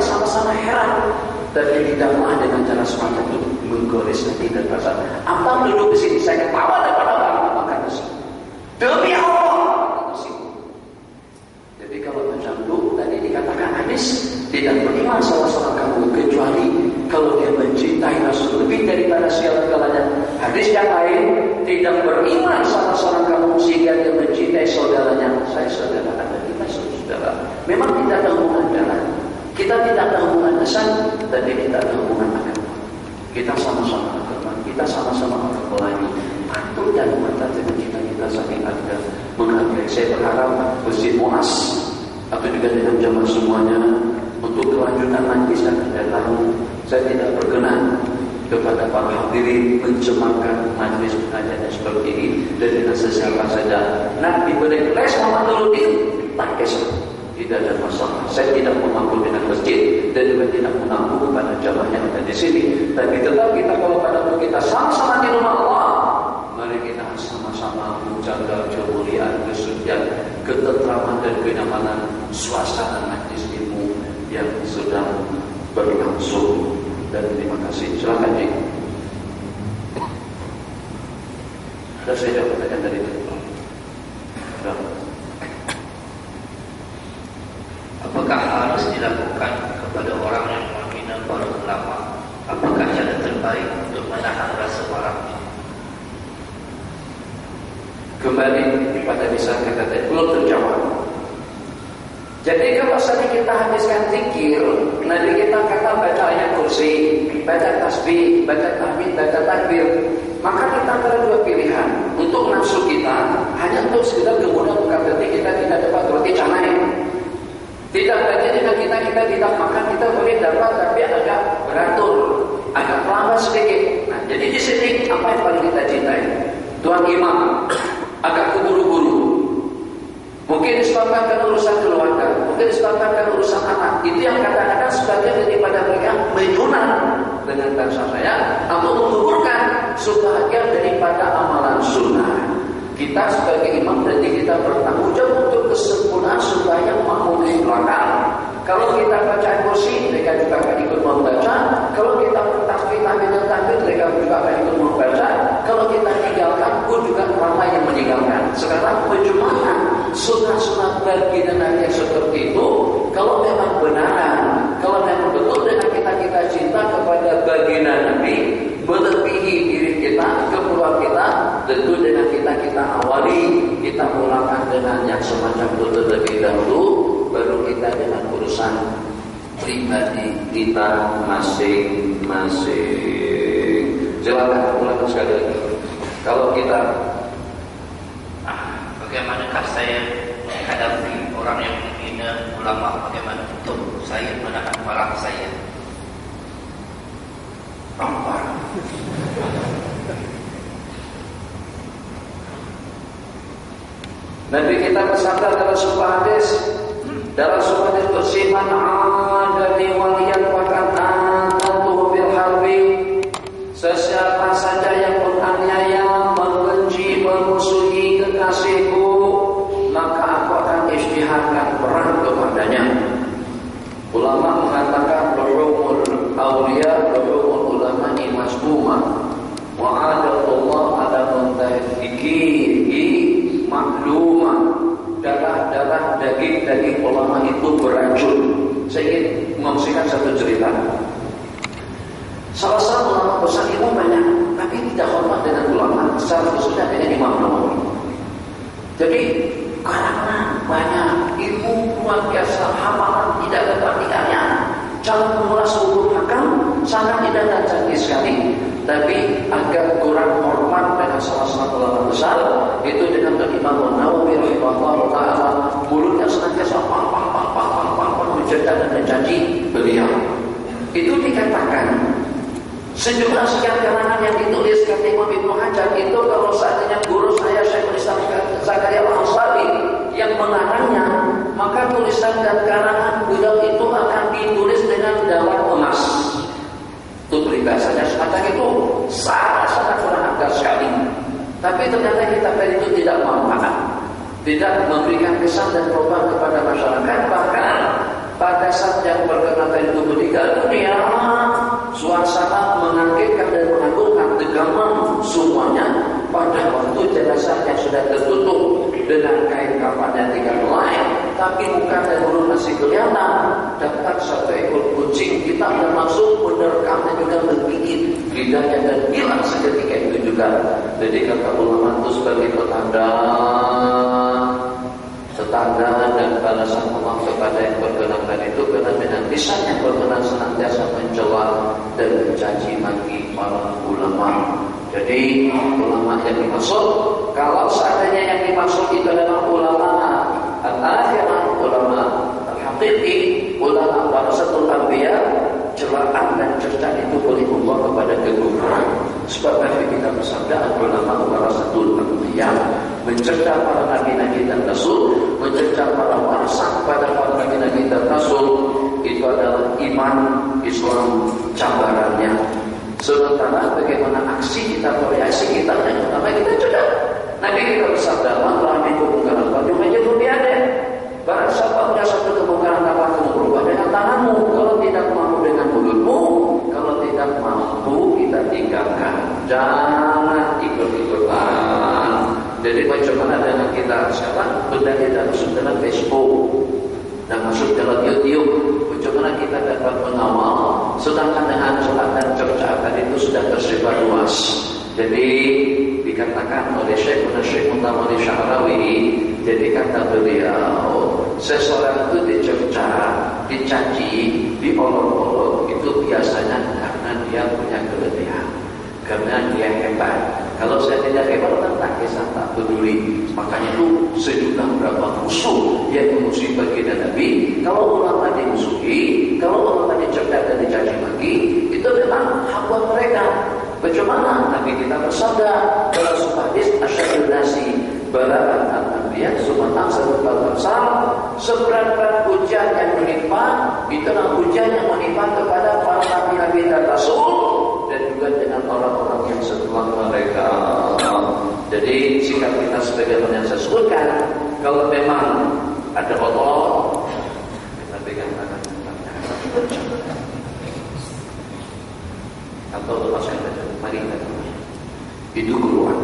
sama-sama heran. Tapi didakwa dengan cara semacam itu menggores hati dan perasaan. Apa duduk di sini? Saya ketawa daripada Abang makan nasi. Demi Allah. Jadi kalau macam itu tadi dikatakan hadis tidak beriman salah seorang kamu kecuali kalau dia mencintai Rasul lebih daripada segalanya. Hadis yang lain tidak beriman salah seorang kamu sehingga dia mencintai saudaranya. Saya saudara Anda, kita saudara. Memang tidak ada hubungan darah. Kita tidak ada hubungan asal, tapi kita ada hubungan agama. Kita sama-sama agama, kita sama-sama orang Melayu. Patut dan mata dengan kita saking ada menghargai. Saya berharap Masjid Muas atau juga dengan jamaah semuanya untuk kelanjutan majlis yang akan datang. Saya tidak berkenan kepada para hadirin mencemarkan majlis pengajian seperti ini dan dengan sesiapa saja. Nah, diberi les Muhammad Nuruddin, tak kisah. Tidak ada masalah. Saya tidak mengaku dengan masjid dan juga tidak mengaku kepada jamaah yang ada di sini. Tapi tetap kita kalau pada waktu kita sama-sama di rumah Allah, mari kita sama-sama menjaga kemuliaan, kesucian, ketentraman dan kenyamanan suasana majlis ilmu yang sedang berlangsung. Dan terima kasih. Silakan Ji. Ada saya jawab pertanyaan dari itu. Apakah harus dilakukan kepada orang yang menghina para ulama? Apakah cara terbaik untuk menahan rasa marah? Kembali pada misal kata tadi belum terjawab. Jadi kalau saja kita habiskan zikir, nanti kita kata baca ayat kursi, baca tasbih, baca tahmid, baca takbir, maka kita ada dua pilihan. Untuk nafsu kita hanya untuk sekedar kemudian bukan berarti kita tidak dapat roti canai. Tidak berarti dengan kita tidak makan, kita boleh dapat tapi agak beratur, agak lambat sedikit. Nah, jadi di sini apa yang paling kita cintai? Tuan Imam agak keburu-buru. Mungkin disebabkan karena urusan keluarga, mungkin disebabkan karena urusan anak. Itu yang kadang-kadang sebagian daripada mereka menyunat dengan bahasa saya atau menggugurkan sebagian daripada amalan sunnah. Kita sebagai imam berarti kita bertanggung jawab untuk kesempurnaan supaya makmum di belakang. Kalau kita baca kursi, mereka juga akan ikut membaca. Kalau kita bertakbir, mereka juga akan ikut membaca. Kalau kita tinggalkan, pun juga ramai yang meninggalkan. Sekarang penjemahan sunat-sunat baginda yang seperti itu, kalau memang benar, kalau memang betul dengan kita cinta kepada baginda Nabi, melebihi diri kita, keperluan kita, tentu dengan kita awali, kita mulakan dengan yang semacam itu terlebih dahulu, baru kita dengan urusan pribadi kita masing-masing. Silakan ulangi sekali lagi. Kalau kita, bagaimanakah saya menghadapi orang yang menghina ulama? Bagaimana untuk saya menahan marah saya? Nabi kita bersabda dalam sebuah hadis, bersifat adani waliyan faqad antuhu bil harbi. Sesiapa saja yang menganiaya, membenci, memusuhi kekasihku, maka aku akan isytiharkan perang kepadanya. Ulama mengatakan luhumul awliya luhumul ulama'i masmumah wa adatullah ala muntahdikihi maklumah. Darah daging ulama itu beracun. Saya ingin mengungsikan satu cerita. Salah satu ulama besar ilmu banyak, tapi tidak hormat dengan ulama, secara khususnya dengan Imam Nawawi. Jadi karena banyak ilmu luar biasa, hafalan tidak tertandingannya, cara mengulas hukum hakam sangat tidak dan canggih sekali. Tapi agak kurang hormat dengan salah satu ulama besar, itu dengan Imam Nawawi rahimahullah taala, mulutnya senantiasa mencerita dan mencaci beliau. Itu dikatakan sejumlah sekian karangan yang ditulis kata Imam Ibnu Hajar itu, kalau seandainya guru saya Syekhul Islam Zakaria Al-Ansari yang mengarangnya, maka tulisan dan karangan beliau itu akan ditulis dengan dalam emas. Itu peribahasanya semacam itu, sangat kurang ajar sekali. Tapi ternyata kita itu tidak manfaat, tidak memberikan kesan dan perubahan kepada masyarakat. Bahkan pada zat yang berkenaan itu meninggal dunia, suasana mengagetkan dan mengagumkan, tegangan semuanya pada waktu jenazah yang sudah tertutup dengan kain kafan yang tinggal lain, tapi muka dan mulut masih kelihatan. Datang satu ekor kucing, kita termasuk menerkamnya juga menggigit lidahnya dan hilang seketika itu juga. Jadi kata ulama itu sebagai petanda dan balasan Allah kepada yang berkenan itu, karena dengan lisan yang berkenan senantiasa mencela dan mencaci maki para ulama. Jadi ulama yang dimaksud, kalau seandainya yang dimaksud itu adalah ulama al-akhirah, ulama al-haqiqi, ulama warasatul anbiya, celaan dan cerca itu boleh membawa kepada kekufuran. Sebab Nabi kita bersabda, ulama warasatul anbiya, mencerca para nabi-nabi dan rasul, mencerca para warisan pada para nabi-nabi dan rasul, itu adalah iman Islam cabarannya. Sementara bagaimana aksi kita, reaksi kita, yang pertama kita cerdas. Nabi kita bersabda, "Man ra'a minkum munkaran falyughayyirhu biyadihi." Barang siapa punya satu kemungkaran, dapat kamu berubah dengan tanganmu. Kalau tidak mampu dengan mulutmu, kalau tidak mampu kita tinggalkan. Jangan ikut-ikutan. Jadi bagaimana dengan kita sekarang? Benda kita masuk dalam Facebook dan masuk dalam YouTube. Bagaimana kita dapat mengawal? Sedangkan dengan celah dan cerca tadi itu sudah tersebar luas. Jadi dikatakan oleh Syekh Muhammad Syahrawi, jadi kata beliau, seseorang itu dicerca, dicaci, diolok-olok itu biasanya karena dia punya kelebihan, karena dia hebat. Kalau saya tidak hebat, tak kisah, tak peduli. Makanya itu sejuta berapa musuh yang memusuhi baginda Nabi. Kalau ulama dimusuhi, kalau ulama dicerca dan dicaci maki, itu memang hak buat mereka. Bagaimana Nabi kita bersabda dalam sebuah hadis, asyadun nasi bala'an al-anbiya summa amsalul amsal, seberat-berat hujan yang menimpa, itulah hujan yang menimpa kepada para nabi-nabi dan rasul, dan juga dengan orang-orang yang setelah mereka. Jadi sikap kita sebagaimana yang saya sebutkan, kalau memang ada Allah, kita pegang tangan atau lepaskan baca, mari kita itu keluar.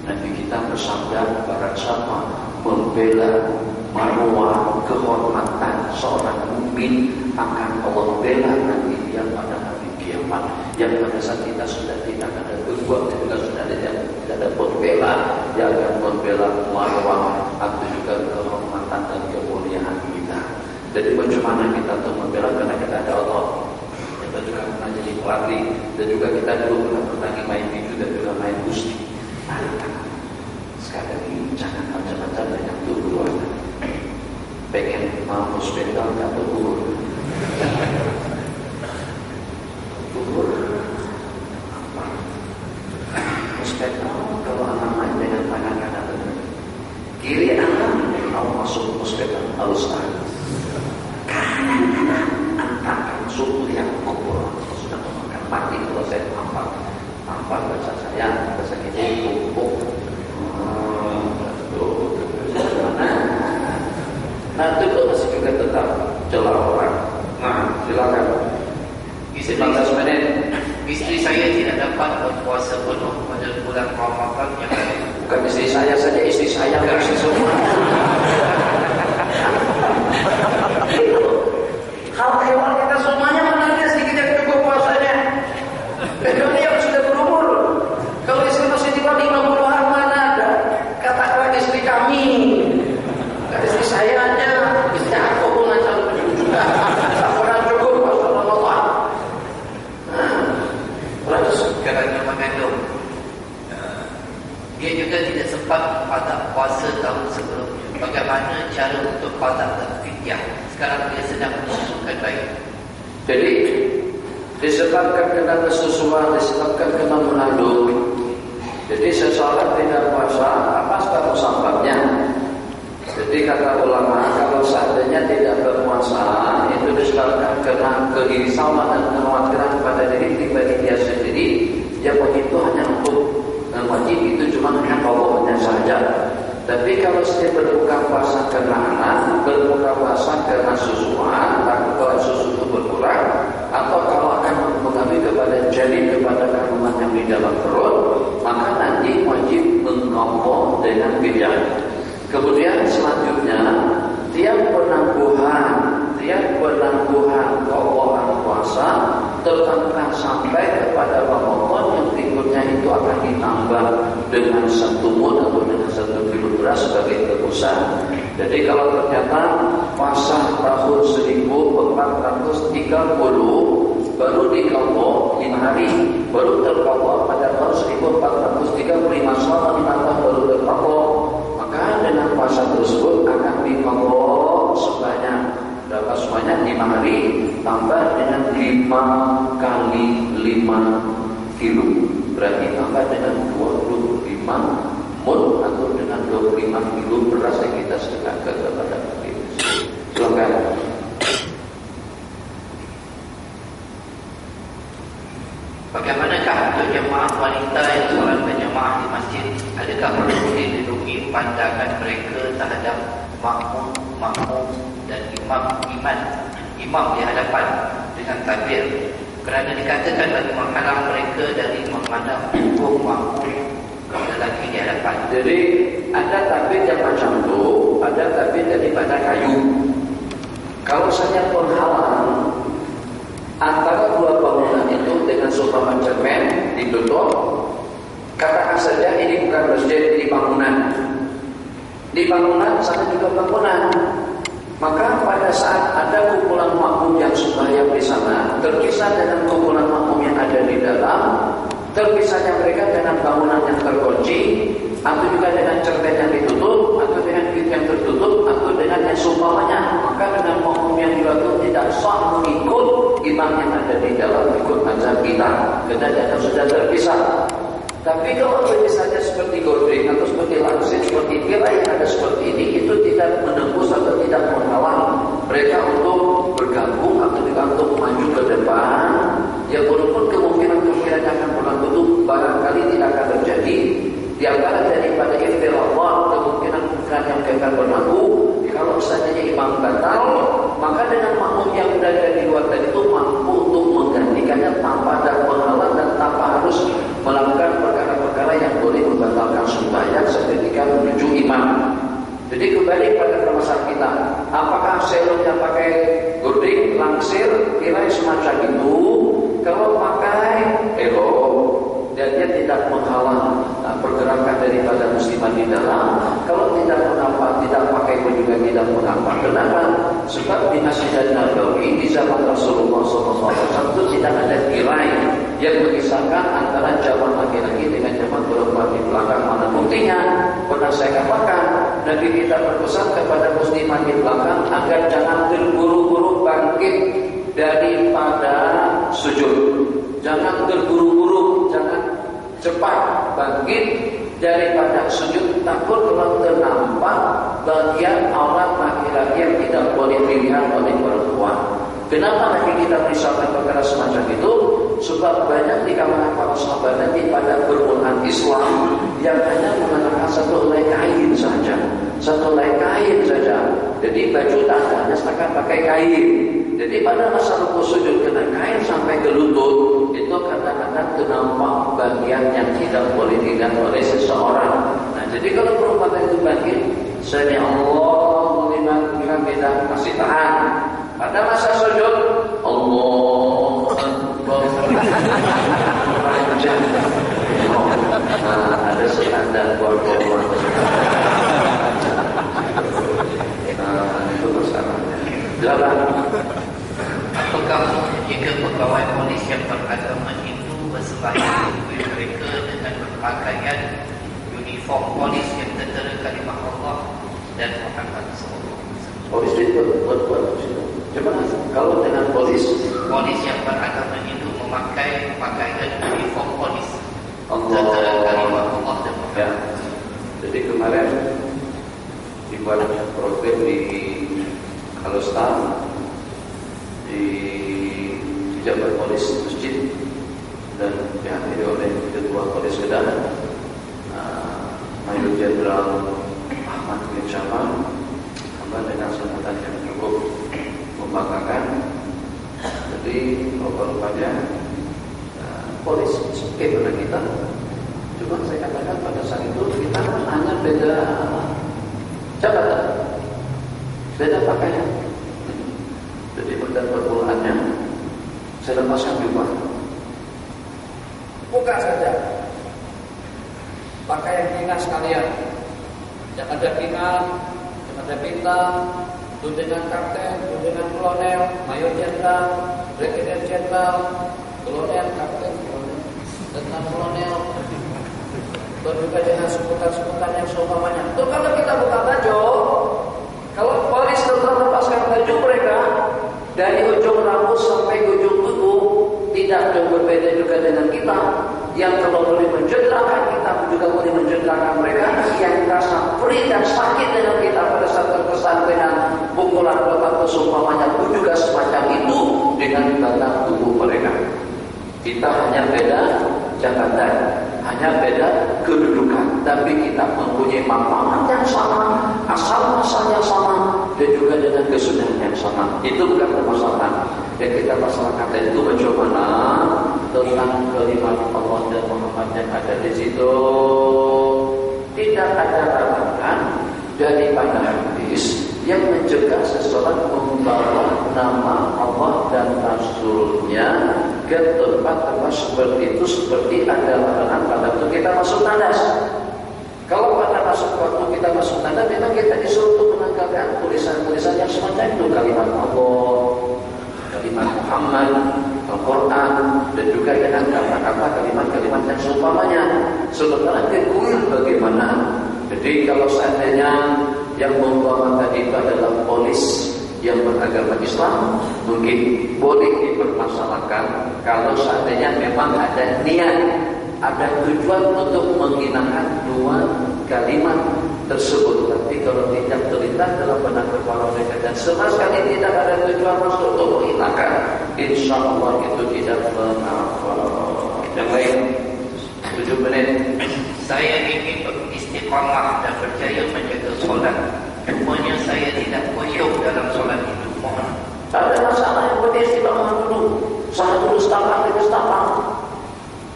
Nabi kita bersabda, barang siapa membela marwah kehormatan seorang mukmin, akan Allah bela nanti dia pada hari kiamat. Yang pada saat kita sudah tidak ada berbuat, kita sudah tidak ada berbela, dia akan membela marwah atau juga kehormatan dan kemuliaan kita. Jadi bagaimana kita untuk membela, karena kita ada Allah. Kita juga pernah jadi pelatih, dan juga kita dulu pernah main video dan juga main gusti. Sekali lagi jangan macam-macam dengan tubuh. Pengen mau hospital nggak tubuh. Tubuh apa? Hospital kalau anak main dengan tangan kanan, kiri anak mau masuk hospital harus kanan antara suku yang kubur sudah memakan mati. Kalau saya tampak bahasa saya bahasa kita tumpuk. Nah itu masih juga tetap celah orang. Nah silakan. Istri saya tidak dapat berpuasa penuh pada bulan Ramadan yang lalu. Bukan istri saya saja, istri saya versi semua. Hewan kita semuanya mana ada sedikit yang cukup puasanya. Kecuali yang sudah berumur. Kalau istri masih di bawah 50-an mana ada. Katakanlah istri kami, istri saya aja, istri aku pun macam juga. Tak pernah cukup puasa Ramadan. Terus kerana mengandung, dia juga tidak sempat pada puasa tahun sebelumnya. Bagaimana cara untuk pada fidyah? Sekarang dia sedang menyusukan bayi. Jadi disebabkan kena kesusuan, disebabkan kena mengandung. Jadi seseorang tidak puasa, apa sebabnya? Jadi kata ulama, kalau seandainya tidak berpuasa, itu disebabkan kena kerisauan dan kekhawatiran kepada diri pribadi dia sendiri. Ya begitu hanya untuk wajib itu cuma hanya pokoknya saja. Tapi kalau saya berbuka puasa karena anak, berbuka puasa karena susuan, takut sampai kepada Ramadan yang berikutnya itu akan ditambah dengan 1 mud atau dengan 1 kilo beras sebagai tebusan. Jadi kalau ternyata puasa tahun 1430 baru diqadha 5 hari, baru terqadha pada tahun 1435 selama 5 tahun baru terqadha, maka dengan puasa tersebut akan diqadha sebanyak berapa? Sebanyak 5 hari tambah dengan 5 kali 5 kilo, berarti tambah dengan 25 mud atau dengan 25 kilo beras yang kita sedekahkan kepada fakir. Silakan. Bagaimanakah untuk jemaah wanita yang solat berjemaah di masjid? Adakah perlu dilindungi pandangan mereka terhadap makmum dan imam di hadapan dengan takbir, kerana dikatakan bagi menghalang mereka dari memandang tubuh makmum lelaki di hadapan. Jadi ada takbir yang macam itu, ada takbir daripada kayu. Kalau saja penghalang antara dua bangunan itu dengan seumpama cermin ditutup, katakan saja ini bukan masjid, ini bangunan. Di bangunan sana juga bangunan. Maka pada saat ada kumpulan makmum yang sembahyang di sana, terpisah dengan kumpulan makmum yang ada di dalam, terpisahnya mereka dengan bangunan yang terkunci, atau juga dengan cermin yang ditutup, atau dengan pintu yang tertutup, atau dengan yang seumpamanya, maka dengan makmum yang itu tidak sah mengikut imam yang ada di dalam, ikut azan kita, karena dia sudah terpisah. Tapi kalau misalnya seperti gording atau seperti langsir, seperti tirai yang ada seperti ini, itu tidak menembus atau tidak menghalang mereka untuk bergabung atau juga untuk maju ke depan. Ya walaupun kemungkinan akan berlaku itu barangkali tidak akan terjadi. Di antara daripada ikhtilafat kemungkinan yang akan berlaku, kalau misalnya imam batal, maka dengan makmum yang berada di luar tadi itu mampu untuk menggantikannya tanpa ada penghalang dan tanpa harus melakukan perkara-perkara yang boleh membatalkan sembahyang seketika menuju imam. Jadi kembali pada permasalahan kita, apakah selotnya pakai gording, langsir, tirai semacam itu? Kalau pakai dan dia tidak menghalang pergerakan daripada musliman di dalam. Kalau tidak mengapa, tidak pakai pun juga tidak mengapa. Kenapa? Sebab di Masjid Nabawi di zaman Rasulullah SAW itu tidak ada tirai yang memisahkan antara jamaah laki-laki dengan jamaah perempuan di belakang. Mana buktinya? Pernah saya katakan, Nabi kita berpesan kepada musliman di belakang agar jangan terburu-buru bangkit daripada sujud. Jangan terburu-buru, jangan cepat bangkit daripada sujud, takut kalau ternampak bagian aurat laki-laki yang tidak boleh dilihat oleh perempuan. Kenapa Nabi kita merisaukan perkara semacam itu? Sebab banyak di kalangan para sahabat Nabi pada permulaan Islam yang hanya menggunakan satu helai kain saja, satu helai kain saja. Jadi baju tandanya akan pakai kain. Jadi pada masa rukuk sujud kena kain sampai ke lutut, itu kadang-kadang ternampak bagian yang tidak boleh dilihat oleh seseorang. Nah, jadi kalau perempuan itu bangkit, sami Allahu liman hamidah, masih tahan. Pada masa sujud, Allahu Akbar. Ada standar buat itu masalahnya. Jalan. Apakah jika pegawai polis yang beragama Hindu bersembahyang mereka dengan berpakaian uniform polis yang tertera kalimah Allah dan Muhammad SAW? Polis itu buat coba kalau dengan polis yang beragama Hindu memakai pakaian uniform polis tertera kalimah Allah dan Muhammad. Ya. Jadi kemarin dibuat program di Kalostar di jabat polis masjid dan dihadiri oleh ketua polis Kedah, Mayor Jenderal Ahmad bin Syamar, dengan sambutan yang cukup membanggakan. Jadi rupanya polis seperti pada kita. Cuma saya katakan pada saat itu kita hanya beda jabatan, beda pakaian. Jadi pada permulaannya saya lepaskan jubah, buka saja pakaian dinas kalian, yang ada pingat, yang ada bintang, itu dengan kapten, itu dengan kolonel, mayor jenderal, brigadier jenderal, kolonel, kapten, kolonel, dan kolonel, dan juga dengan sebutan-sebutan yang seumpamanya. Itu kalau kita buka baju, kalau polis tetap lepaskan baju mereka dari ujung rambut sampai ujung kuku, tidak jauh berbeda juga dengan kita. Yang kalau boleh mencederahkan kita juga boleh mencederahkan mereka. Yang rasa perih dan sakit dengan kita pada saat terkesan dengan pukulan atau seumpamanya pun juga semacam itu dengan batang tubuh mereka. Kita hanya beda jabatan, hanya beda kedudukan, tapi kita mempunyai manfaat yang sama, asal-asalnya sama, dan juga dengan kesudahan yang sama. Itu bukan permasalahan. Yang kita masalahkan itu bagaimana tentang kalimat Allah dan Muhammad yang ada di situ. Tidak ada larangan daripada hadis yang mencegah seseorang membawa nama Allah dan Rasulnya ke tempat-tempat seperti itu, seperti ada larangan pada waktu kita masuk tandas. Kalau pada waktu kita masuk tandas, memang kita disuruh untuk menanggalkan tulisan-tulisan yang semacam itu, kalimat Allah, kalimat Muhammad, Al-Quran, dan juga dengan kata-kata kalimat-kalimat yang seumpamanya. Sementara kekuil bagaimana? Jadi kalau seandainya yang membawa tadi itu adalah polis yang beragama Islam, mungkin boleh dipermasalahkan kalau seandainya memang ada niat, ada tujuan untuk menghinakan dua kalimat tersebut. Tapi kalau tidak terlintas dalam benak kepala mereka dan sama sekali tidak ada tujuan untuk menghinakan, insya Allah itu tidak mengapa. Yang lain 7 menit. Saya ingin beristiqamah dan berjaya menjaga solat. Cumanya saya tidak khusyuk dalam solat itu. Mohon. Tak ada masalah yang beristiqamah dulu. Salat dulu setapang.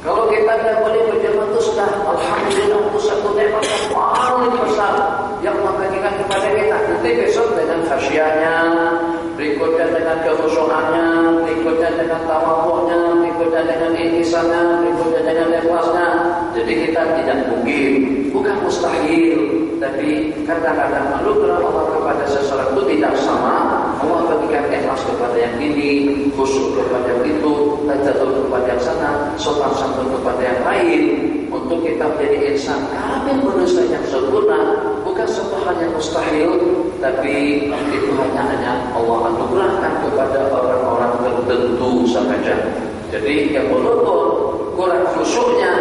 Kalau kita tidak boleh berjamaah itu sudah alhamdulillah itu satu nikmat yang paling besar yang memberikan kepada kita. Nanti besok dengan khasyahnya, berikutnya dengan kekhusyukannya, berikutnya dengan tawadhu'nya, berikutnya dengan ihtisannya, berikutnya dengan ikhlasnya. Jadi kita tidak mungkin, bukan mustahil, tapi kadang-kadang anugerah Allah kepada seseorang itu tidak sama. Allah berikan ikhlas kepada yang ini, khusyuk kepada yang itu, tajatul kepada yang sana, sopan santun kepada yang lain. Untuk kita menjadi insan kamil manusia yang sempurna, bukan suatu hal yang mustahil, tapi itu hanya Allah anugerahkan kepada orang-orang tertentu saja. Jadi yang walaupun kurang khusyuknya,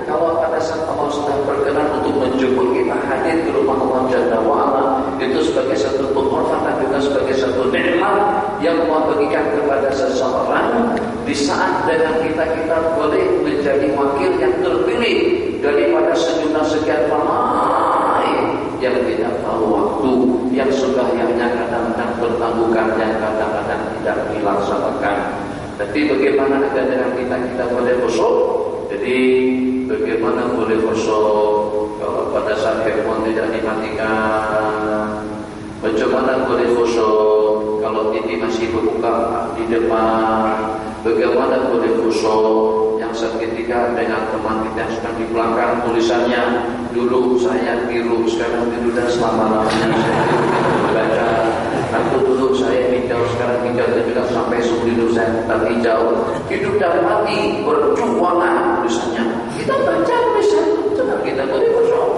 kalau pada saat Allah sudah berkenan untuk menjemput kita hadir ke rumah Allah Jalla wa'ala, itu sebagai satu penghormatan juga sebagai satu nikmat yang Allah berikan kepada seseorang. Di saat dengan kita boleh menjadi wakil yang terpilih daripada sejuta sekian ramai yang tidak tahu waktu, yang sembahyangnya kadang-kadang tertangguhkan, yang kadang-kadang tidak dilaksanakan. Tapi bagaimana agar dengan kita boleh khusyuk? Jadi bagaimana boleh khusyuk kalau pada saat handphone tidak dimatikan? Bagaimana boleh khusyuk kalau TV masih berbuka di depan? Bagaimana boleh khusyuk yang seketika dengan teman kita yang sedang di belakang tulisannya, dulu saya biru, sekarang biru dan selama-lamanya saya membaca. Aku dulu saya hijau, sekarang hijau, dan juga sampai sebelum saya tetap hijau. Hidup dan mati berjuangan tulisannya. Kita baca tulisan itu, kita boleh khusyuk.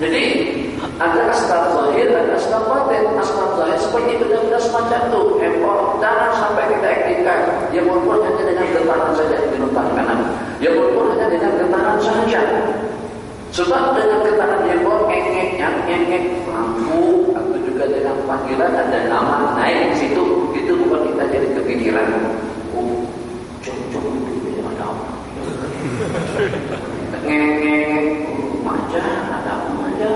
Jadi ada asbab zahir, ada asbab batin. Asbab zahir seperti benda-benda semacam itu. Handphone jangan sampai kita aktifkan. Ya walaupun hanya dengan getaran saja di pintu kanan. Ya walaupun hanya dengan getaran saja. Sebab dengan getaran handphone ngek lampu atau juga dengan panggilan ada nama naik di situ, itu bukan kita jadi kepikiran. Oh, jom itu ada apa? Ngek aja, ada apa aja.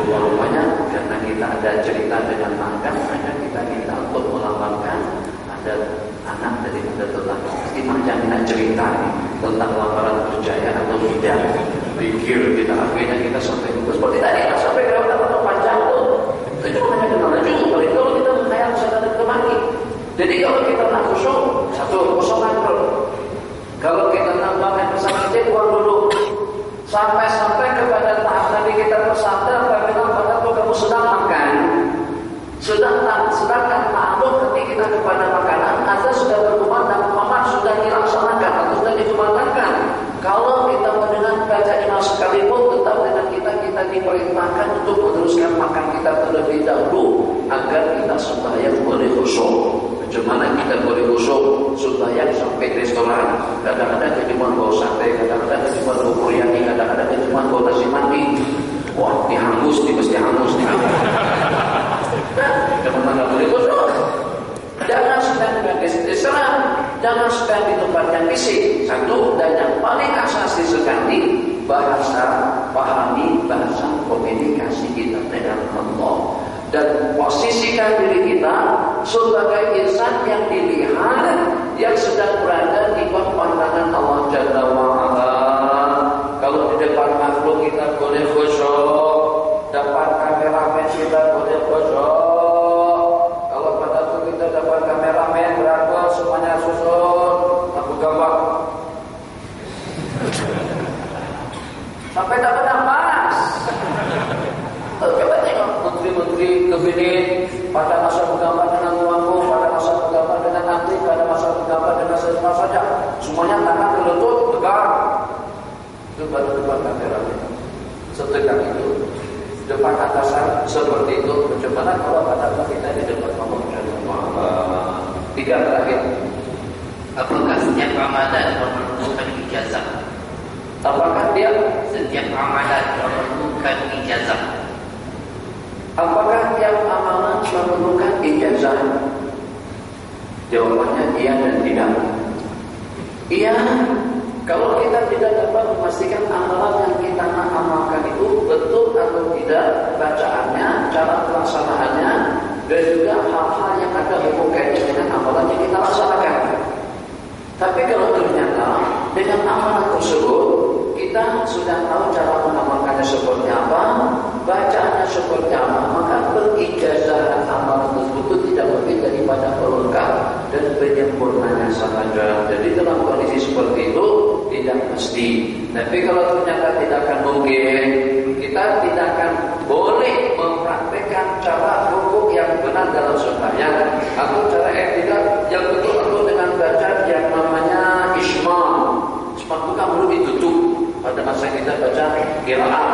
Rupanya karena kita ada cerita dengan makan, maka kita minta untuk melambangkan ada anak dari tetangga. Pasti macam cerita nih tentang lamaran percaya atau tidak. Pikir kita akhirnya kita sampai seperti tadi kita sampai ke kata panjang tuh. Itu hanya kenal juga. Kalau kita menghayal sadar kemari. Jadi kalau kita nak khusyuk, satu kosongan. Kalau kita terlebih dahulu agar kita sembahyang boleh khusyuk. Bagaimana kita boleh khusyuk sembahyang sampai restoran? Kadang-kadang kita cuma bawa sate, kadang-kadang kita cuma bawa biryani, kadang-kadang kita cuma bawa nasi mandi. Wah, dihangus, mesti hangus. Bagaimana boleh khusyuk? Jangan sedang dengan restoran, jangan sedang di tempat yang fisik. Satu, dan yang paling asasi sekali, pahami bahasa komunikasi kita dengan Allah. Dan posisikan diri kita sebagai insan yang dilihat, yang sedang berada di bawah pandangan Allah Jalla wa'ala. Kalau di depan makhluk kita boleh khusyuk, depan kameramen kita boleh khusyuk. Kalau pada waktu kita depan kameramen berapa semuanya susun, aku gambar sampai dapat nafas. Coba tengok menteri-menteri kabinet pada masa bergambar dengan Tuanku, pada masa bergambar dengan nanti, pada masa bergambar dengan sesama saja. Semuanya tangan ke lutut, tegak. Itu baru depan kamera. Setegak itu, depan atasan seperti itu. Bagaimana kalau pada kita di depan Allah Subhanahu. Tiga terakhir. Apakah setiap Ramadan memerlukan ijazah? Apakah dia Setiap amalan memerlukan ijazah? Apakah tiap amalan memerlukan ijazah? Jawabannya iya dan tidak. Iya, kalau kita tidak dapat memastikan amalan yang kita amalkan itu betul atau tidak, bacaannya, cara pelaksanaannya, dan juga hal-hal yang ada hukum kaitan dengan amalan yang kita laksanakan. Tapi kalau ternyata dengan amalan tersebut kita sudah tahu cara mengamalkannya seperti apa, bacaannya seperti apa, maka berijazah amalan tersebut tidak lebih daripada pelengkap dan penyempurnanya sahaja. Jadi dalam kondisi seperti itu tidak mesti. Tapi kalau ternyata tidak akan mungkin, kita tidak akan boleh mempraktekkan cara rukuk yang benar dalam sembahyang atau cara etika yang betul-betul dengan bacaan yang namanya isma. Isma itu kan perlu ditutup. Pada masa kita baca qiraat